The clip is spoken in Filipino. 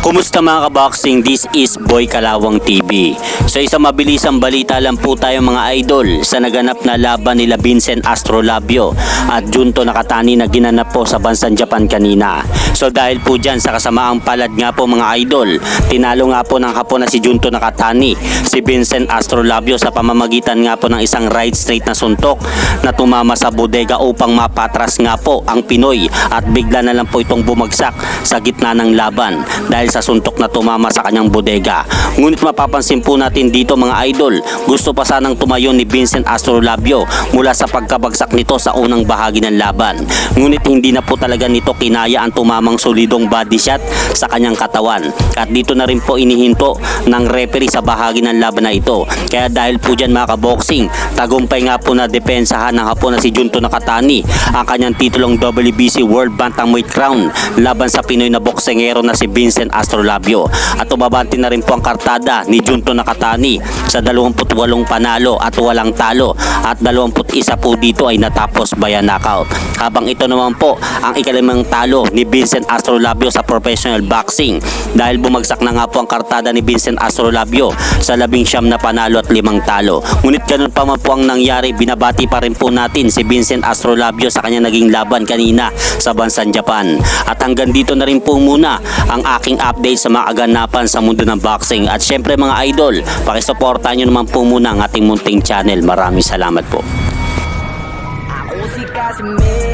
Kumusta mga kaboxing? This is Boy Kalawang TV. So isang mabilisang balita lang po tayo mga idol sa naganap na laban nila Vincent Astrolabio at Junto Nakatani na ginanap po sa bansang Japan kanina. So dahil po dyan sa kasamaang palad nga po mga idol, tinalo nga po ng hapon na si Junto Nakatani si Vincent Astrolabio sa pamamagitan nga po ng isang right straight na suntok na tumama sa bodega upang mapatras nga po ang Pinoy at bigla na lang po itong bumagsak sa gitna ng laban dahil sa suntok na tumama sa kanyang bodega. Ngunit mapapansin po natin dito mga idol, gusto pa sanang tumayo ni Vincent Astrolabio mula sa pagkabagsak nito sa unang bahagi ng laban. Ngunit hindi na po talaga nito kinaya ang tumamang solidong body shot sa kanyang katawan. At dito na rin po inihinto ng referee sa bahagi ng laban na ito. Kaya dahil po dyan mga kaboxing, tagumpay nga po na depensahan ng hapon na si Junto Nakatani ang kanyang titulong WBC World Bantamweight Crown laban sa Pinoy na boksingero na si Vincent Astrolabio. At umabanti na rin po ang kartada ni Junto Nakatani sa 28 panalo at walang talo at 21 po dito ay natapos via knockout. Habang ito naman po ang ikalimang talo ni Vincent Astrolabio sa professional boxing dahil bumagsak na nga po ang kartada ni Vincent Astrolabio sa 19 na panalo at 5 talo. Ngunit ganun pa man po ang nangyari, binabati pa rin po natin si Vincent Astrolabio sa kanya naging laban kanina sa bansang Japan. At hanggang dito na rin po muna ang aking update sa mga aganapan sa mundo ng boxing. At syempre mga idol, pakisuportahan nyo naman po muna ang ating munting channel. Maraming salamat po. Ako si Casimir.